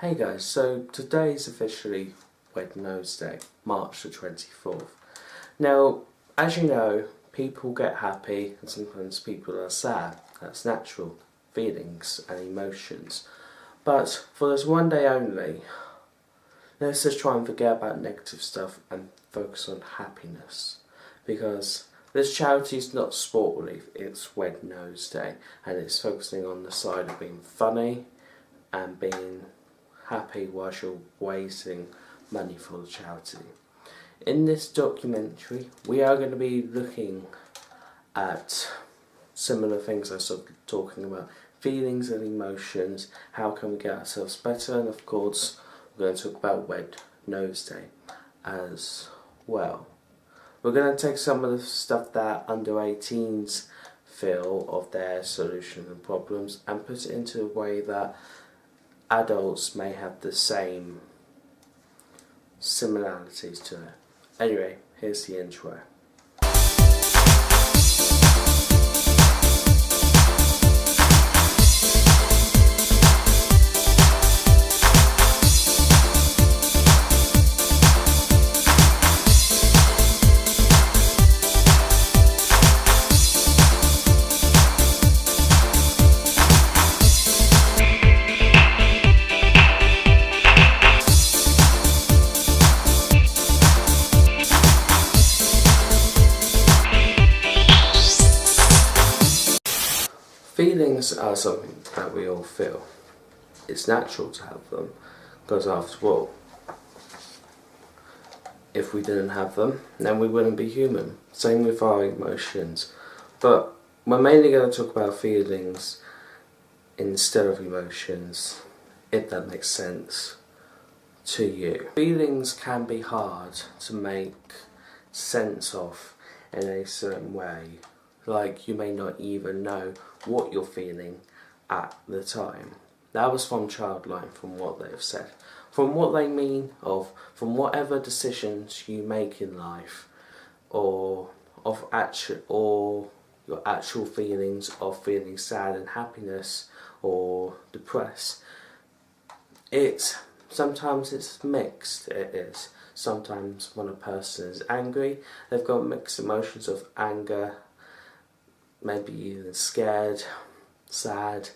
Hey guys, so today's officially Wednesday, March the 24th. Now, as you know, people get happy and sometimes people are sad. That's natural, feelings and emotions. But for this one day only, let's just try and forget about negative stuff and focus on happiness. Because this charity is not sport relief, it's Wednesday, and it's focusing on the side of being funny and being happy whilst you're raising money for the charity. In this documentary, we are going to be looking at similar things I was talking about, feelings and emotions, how can we get ourselves better, and of course we're going to talk about Wednesday as well. We're going to take some of the stuff that under 18s feel of their solutions and problems and put it into a way that adults may have the same similarities to it. Anyway, here's the intro. Feelings are something that we all feel. It's natural to have them, because after all, if we didn't have them, then we wouldn't be human. Same with our emotions. But we're mainly going to talk about feelings instead of emotions, if that makes sense to you. Feelings can be hard to make sense of in a certain way. Like, you may not even know what you're feeling at the time. That was from Childline, from what they've said. From what they mean from whatever decisions you make in life, or your actual feelings of feeling sad and happiness or depressed. Sometimes it's mixed, it is. Sometimes when a person is angry, they've got mixed emotions of anger, maybe even scared, sad,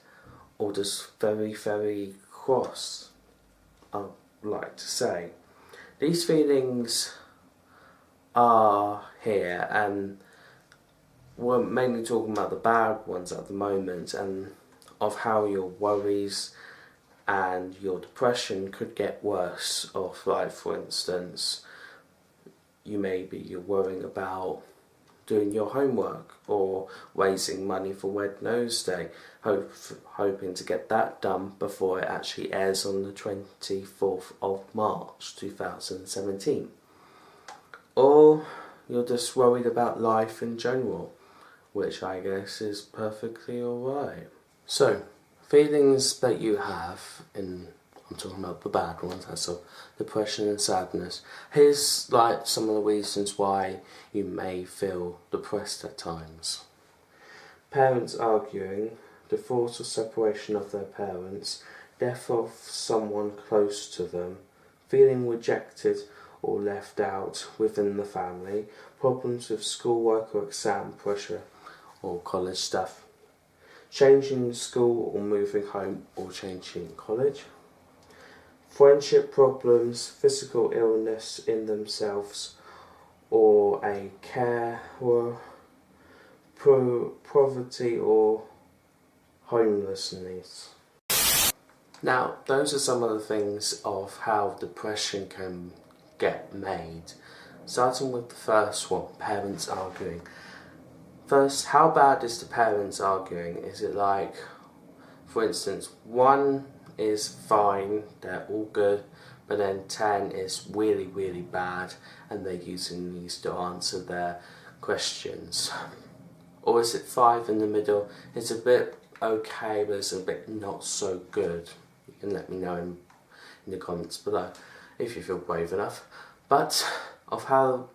or just very, very cross, I'd like to say. These feelings are here, and we're mainly talking about the bad ones at the moment, and of how your worries and your depression could get worse. Like, for instance, you're worrying about doing your homework or raising money for Wednesday, hoping to get that done before it actually airs on the 24th of March 2017. Or you're just worried about life in general, which I guess is perfectly alright. So, feelings that you have I'm talking about the bad ones, that's all. Depression and sadness. Here's like some of the reasons why you may feel depressed at times. Parents arguing, divorce or separation of their parents, death of someone close to them, feeling rejected or left out within the family, problems with schoolwork or exam pressure or college stuff, changing school or moving home or changing college, friendship problems, physical illness in themselves or a carer, poverty or homelessness. Now, those are some of the things of how depression can get made. Starting with the first one, parents arguing. First, how bad is the parents arguing? Is it like, for instance, one is fine, they're all good, but then 10 is really, really bad and they're using these to answer their questions? Or is it 5 in the middle? It's a bit okay, but it's a bit not so good. You can let me know in the comments below if you feel brave enough. But of how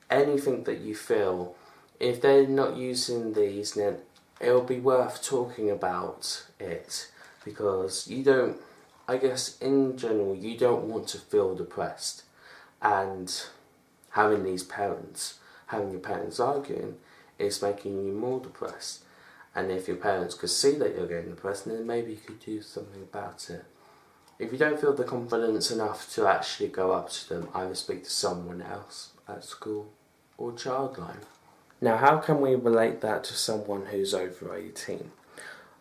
anything that you feel, if they're not using these, then it'll be worth talking about it because you don't, I guess in general, you don't want to feel depressed, and having your parents arguing is making you more depressed. And if your parents could see that you're getting depressed, then maybe you could do something about it. If you don't feel the confidence enough to actually go up to them, either speak to someone else at school or Childline. Now, how can we relate that to someone who's over 18?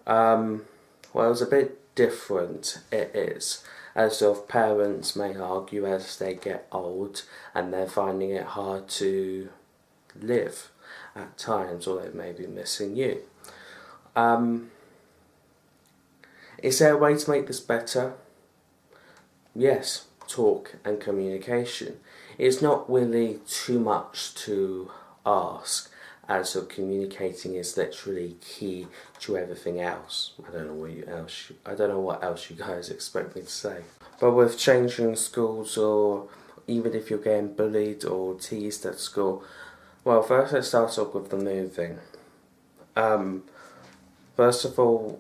Well, it's a bit different, it is. As of parents may argue as they get old and they're finding it hard to live at times, or they may be missing you. Is there a way to make this better? Yes, talk and communication. It's not really too much to ask, as of communicating is literally key to everything else. I don't know what else you guys expect me to say. But with changing schools, or even if you're getting bullied or teased at school, well, first let's start off with the moving. First of all,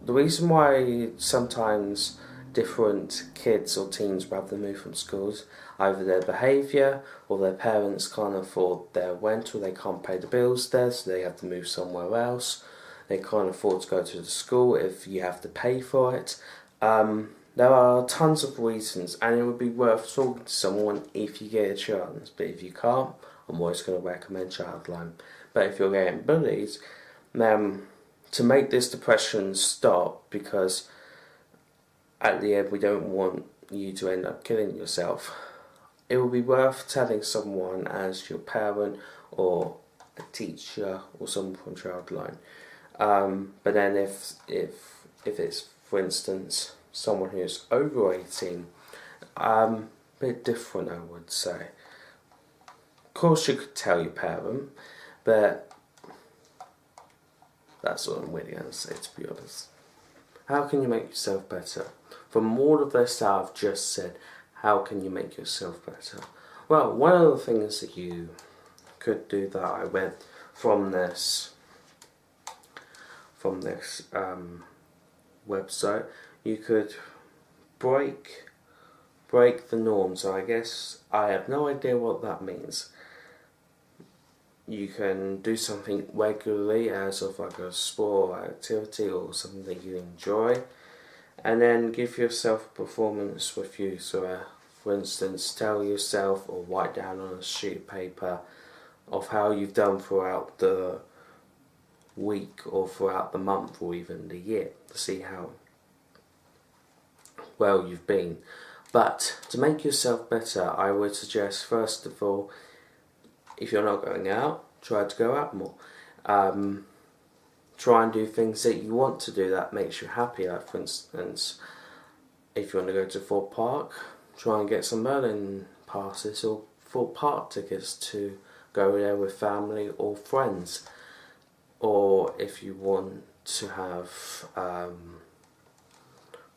the reason why sometimes different kids or teens rather move from schools, either their behaviour or their parents can't afford their rent, or they can't pay the bills there, so they have to move somewhere else. They can't afford to go to the school if you have to pay for it. There are tons of reasons, and it would be worth talking to someone if you get a chance. But if you can't, I'm always going to recommend Childline. But if you're getting bullied, to make this depression stop, because at the end we don't want you to end up killing yourself, it will be worth telling someone, as your parent or a teacher or someone from Childline. But then if it's, for instance, someone who's over 18, a bit different, I would say. Of course you could tell your parent, but that's what I'm really going to say, to be honest. How can you make yourself better? From all of this that I've just said, how can you make yourself better? Well, one of the things that you could do that I went from this website, you could break the norm. So I guess I have no idea what that means. You can do something regularly, as of like a sport or activity or something that you enjoy, and then give yourself a performance review. So for instance, tell yourself or write down on a sheet of paper of how you've done throughout the week or throughout the month or even the year, to see how well you've been. But to make yourself better, I would suggest, first of all, if you're not going out, try to go out more. Try and do things that you want to do that makes you happy. Like, for instance, if you want to go to Fort Park, try and get some Merlin passes or Fort Park tickets to go there with family or friends. Or if you want to have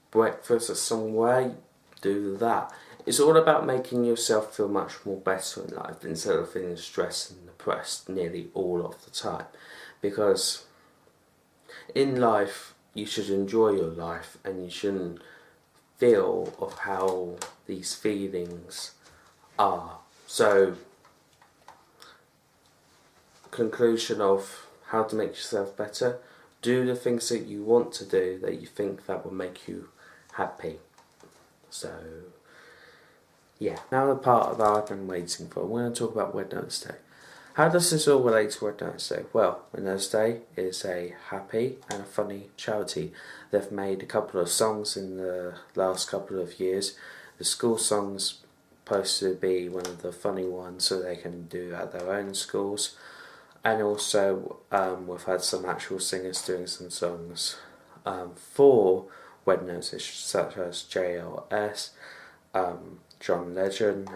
breakfast at somewhere, do that. It's all about making yourself feel much more better in life, instead of feeling stressed and depressed nearly all of the time. Because in life, you should enjoy your life, and you shouldn't feel of how these feelings are. So, conclusion of how to make yourself better: do the things that you want to do, that you think that will make you happy. So, yeah, now the part that I've been waiting for. We're going to talk about Wednesday. How does this all relate to Wednesday? Well, Wednesday is a happy and a funny charity. They've made a couple of songs in the last couple of years. The school song's supposed to be one of the funny ones, so they can do at their own schools. And also, we've had some actual singers doing some songs for Wednesday, such as JLS, John Legend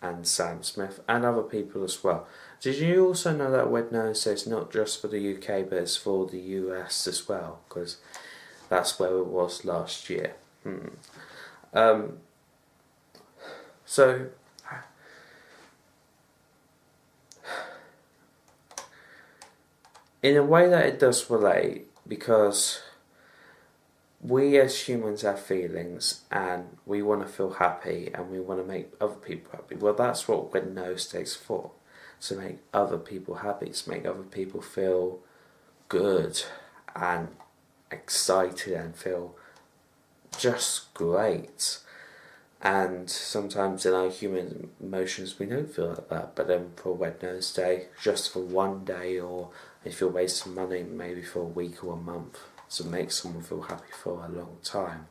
and Sam Smith, and other people as well. Did you also know that Wednesday is not just for the UK, but it's for the US as well? Because that's where it was last year. So, in a way that it does relate, because we as humans have feelings, and we want to feel happy, and we want to make other people happy. Well, that's what Wednesday's for. To make other people happy, to make other people feel good and excited and feel just great. And sometimes in our human emotions we don't feel like that, but then for Wednesday, just for one day, or if you're wasting money, maybe for a week or a month, to make someone feel happy for a long time.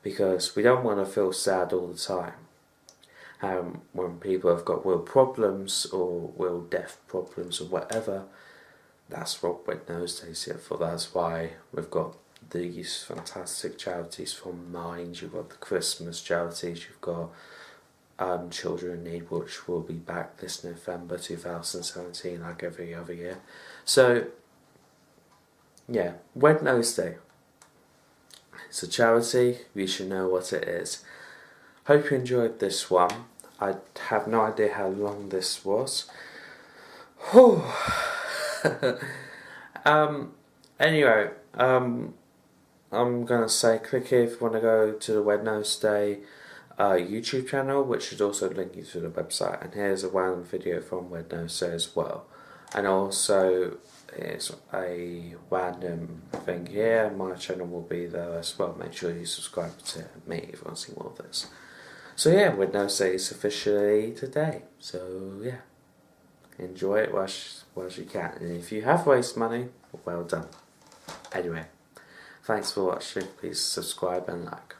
Because we don't want to feel sad all the time. When people have got will problems or will death problems or whatever, that's what Wednesday's here for. That's why we've got these fantastic charities from Mind. You've got the Christmas charities, you've got Children in Need, which will be back this November 2017, like every other year. So yeah, Wednesday, it's a charity, you should know what it is. Hope you enjoyed this one. I have no idea how long this was. Anyway, I'm gonna say click here if you want to go to the Wednesday YouTube channel, which should also link you to the website. And here's a random video from Wednesday as well. And also, here's a random thing here. My channel will be there as well. Make sure you subscribe to me if you want to see more of this. So yeah, Wednesday is officially today. So yeah, enjoy it whilst you can. And if you have wasted money, well done. Anyway, thanks for watching. Please subscribe and like.